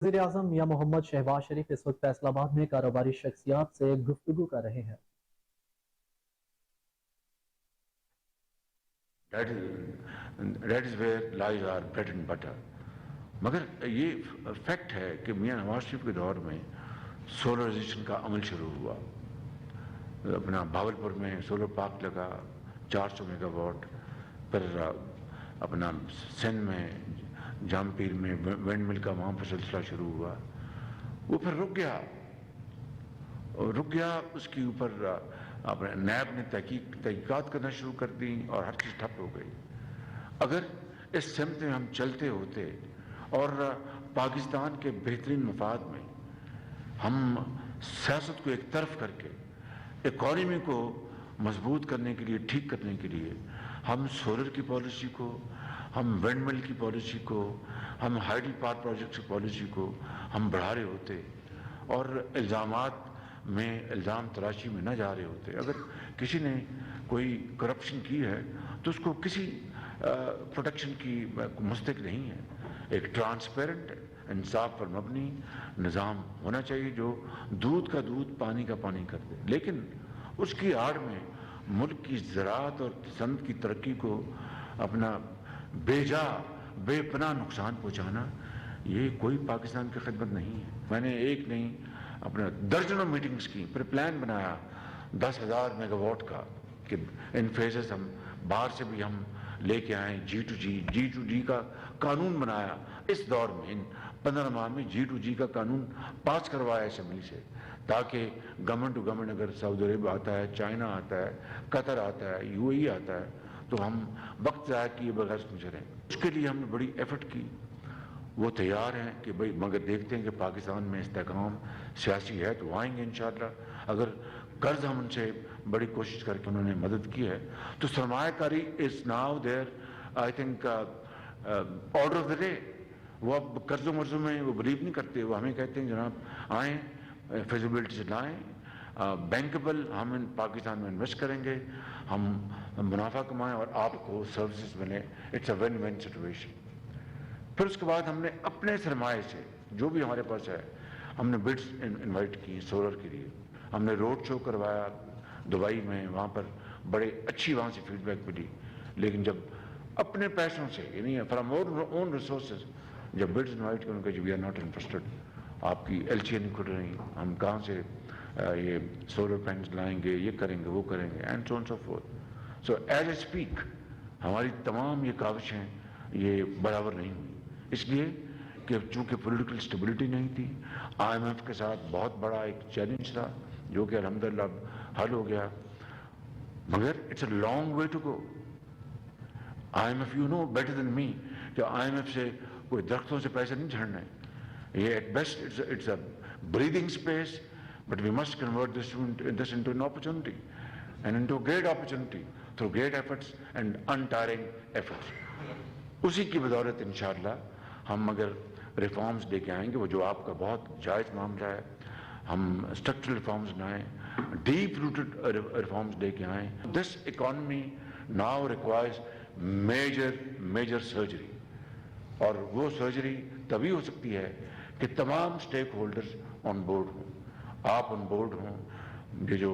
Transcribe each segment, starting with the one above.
वज़ीर-ए-आज़म मियां मोहम्मद शहबाज शरीफ इस वक्त फैसलाबाद में कारोबारी शख्सियात से गुफ्तगू कर रहे हैं। That is where lies our bread and butter. मगर ये फैक्ट है कि मियां नवाज शरीफ के दौर में सोलराइजेशन का अमल शुरू हुआ। अपना भावलपुर में सोलर पार्क लगा 400 मेगावाट, फिर अपना सिंध में जामपीर में विंड मिल का वहाँ पर सिलसिला शुरू हुआ। वो फिर रुक गया। उसके ऊपर अपने नैब ने तहकीकात करना शुरू कर दी और हर चीज़ ठप हो गई। अगर इस सिमत में हम चलते होते और पाकिस्तान के बेहतरीन मफाद में हम सियासत को एक तरफ करके इकॉनमी को मजबूत करने के लिए, ठीक करने के लिए हम सोलर की पॉलिसी को, हम विंड मिल की पॉलिसी को, हम हाइडल पावर प्रोजेक्ट की पॉलिसी को हम बढ़ा रहे होते और इल्ज़ाम तराशी में न जा रहे होते। अगर किसी ने कोई करप्शन की है तो उसको किसी प्रोटेक्शन की मुस्तक नहीं है। एक ट्रांसपेरेंट, इंसाफ पर मबनी निज़ाम होना चाहिए जो दूध का दूध, पानी का पानी कर दे। लेकिन उसकी आड़ में मुल्क की ज़राअत और सनत की तरक्की को अपना बेपनाह नुकसान पहुँचाना, ये कोई पाकिस्तान की खिदमत नहीं है। मैंने एक नहीं अपना दर्जनों मीटिंग्स की, फिर प्लान बनाया 10,000 मेगावाट का कि इन फेजेस हम बाहर से भी हम लेके आए। G2G का कानून बनाया इस दौर में, इन 15 माह में G2G का कानून पास करवाया असेंबली से, ताकि गवर्नमेंट टू गवर्नमेंट अगर सऊदी अरब आता है, चाइना आता है, कतर आता है, UAE आता है, तो हम वक्त ज़ाया किए बगैर गुजरें। उसके लिए हमने बड़ी एफर्ट की। वो तैयार हैं कि भाई, मगर देखते हैं कि पाकिस्तान में इस्तेहकाम सियासी है तो आएंगे इंशाअल्लाह। अगर कर्ज हम उनसे बड़ी कोशिश करके उन्होंने मदद की है तो सरमायाकारी is now there, I think order of the day. वो अब कर्जों मर्जों में वो बिलीव नहीं करते। वो हमें कहते हैं जनाब आएँ, फिजिबिलिटी से लाएँ, बैंकेबल हम इन पाकिस्तान में इन्वेस्ट करेंगे, हम मुनाफा कमाएँ और आपको सर्विसेज मिले। It's a win win situation. फिर उसके बाद हमने अपने सरमाए से जो भी हमारे पास है, हमने बिड्स इनवाइट की सोलर के लिए। हमने रोड शो करवाया दुबई में, वहाँ पर बड़े अच्छी वहाँ से फीडबैक मिली। लेकिन जब अपने पैसों से, यानी फ्रॉम ओन रिसोर्सेज, जब बिड्स इनवाइट किए, उनका वी आर नॉट इंटरेस्टेड, आपकी LCA नहीं खुल रही, हम कहाँ से ये सोलर पैनल्स लाएंगे, ये करेंगे, वो करेंगे, and so on so forth. So as I speak हमारी तमाम ये काविशें ये बराबर नहीं हुई, इसलिए कि चूँकि पॉलिटिकल स्टेबिलिटी नहीं थी। IMF के साथ बहुत बड़ा एक चैलेंज था जो कि अल्हम्दुलिल्लाह हल हो गया, मगर it's a long way to go. IMF, you know better than me, कि IMF से कोई दरख्तों से पैसे नहीं झड़ने। ये at best it's a breathing space, but we must convert this into an opportunity and into great opportunity through great efforts and untiring efforts. उसी की बदौलत इंशाअल्लाह हम अगर रिफॉर्म्स लेके आएंगे, वो जो आपका बहुत जायज़ मामला है, हम स्ट्रक्चरल रिफॉर्म्स लाएँ, डीप रूटेड रिफॉर्म्स लेके आएँ। This economy now requires major surgery, और वो सर्जरी तभी हो सकती है कि तमाम स्टेक होल्डर्स ऑन बोर्ड हों, आप ऑन बोर्ड हों, ये जो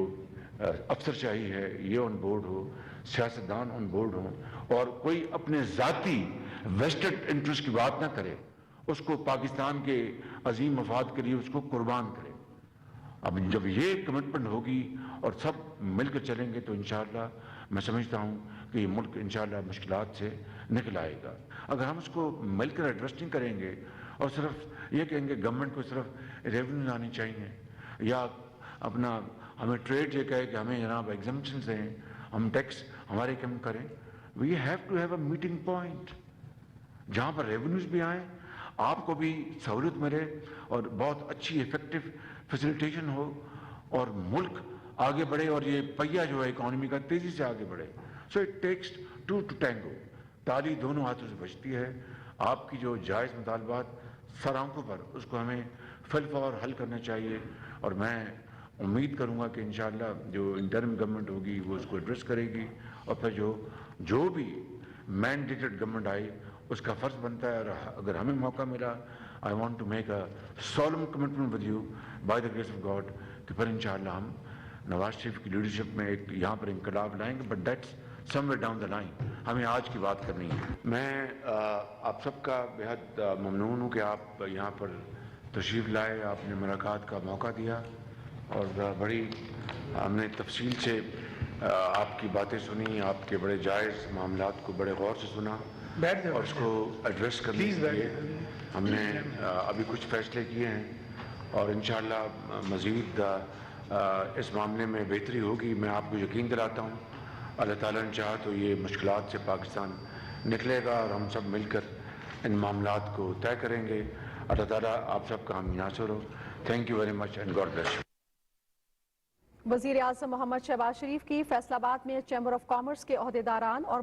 अफसरशाही है ये ऑन बोर्ड हो, सियासतदान ऑन बोर्ड हों, और कोई अपने ज़ाती वेस्टेड इंटरेस्ट की बात ना करे, उसको पाकिस्तान के अजीम मफाद के लिए उसको कुर्बान करे। अब जब ये कमिटमेंट होगी और सब मिलकर चलेंगे तो इंशाअल्लाह मैं समझता हूँ कि ये मुल्क इंशाअल्लाह मुश्किलात से निकल आएगा। अगर हम उसको मिलकर एड्रेस नहीं करेंगे और सिर्फ ये कहेंगे गवर्नमेंट को सिर्फ रेवेन्यू आनी चाहिए, या अपना हमें ट्रेड ये कहे कि हमें जनाब एग्जम्पशन दें, हम टैक्स हमारे कम करें, we have to have a meeting point जहाँ पर रेवेन्यूज भी आए, आपको भी सहूलियत मिले और बहुत अच्छी इफेक्टिव फैसिलिटेशन हो और मुल्क आगे बढ़े और ये पहिया जो है इकॉनमी का तेजी से आगे बढ़े। So it takes two to tango, ताली दोनों हाथों से बजती है। आपकी जो जायज़ मुतालबात सर आंखों पर, उसको हमें फिलफौर हल करना चाहिए, और मैं उम्मीद करूंगा कि इंशाअल्लाह जो इंटरिम गवर्नमेंट होगी वो उसको एड्रेस करेगी, और फिर जो भी मैंडेटेड गवर्नमेंट आई उसका फ़र्ज़ बनता है, और अगर हमें मौका मिला I want to make a solemn commitment with you by the grace of God کہ پھر انشاءاللہ ہم نواز شریف کی لیڈرشپ میں ایک یہاں پر انقلاب لائیں گے, but that's some where down the line. ہمیں آج کی بات کرنی ہے. میں آپ سب کا بہت ممنون ہوں کہ آپ یہاں پر تشریف لائے, آپ نے ملاقات کا موقع دیا اور بڑی ہم نے تفصیل سے آپ کی باتیں سنی, آپ کے بڑے جائز معاملات کو بڑے غور سے سنا اور اس کو ایڈریس کرنے کے لیے ہم نے ابھی کچھ فیصلے کیے ہیں اور انشاءاللہ مزید اس معاملے میں بہتری ہوگی. میں آپ کو یقین دلاتا ہوں اللہ تعالیٰ نے چاہا تو یہ مشکلات سے پاکستان نکلے گا اور ہم سب مل کر ان معاملات کو طے کریں گے. اللہ تعالیٰ آپ سب کا ہم ناصر ہو. Thank you very much and God bless you. وزیر اعظم محمد شہباز شریف کی فیصل آباد میں چیمبر آف کامرس کے عہدیداران اور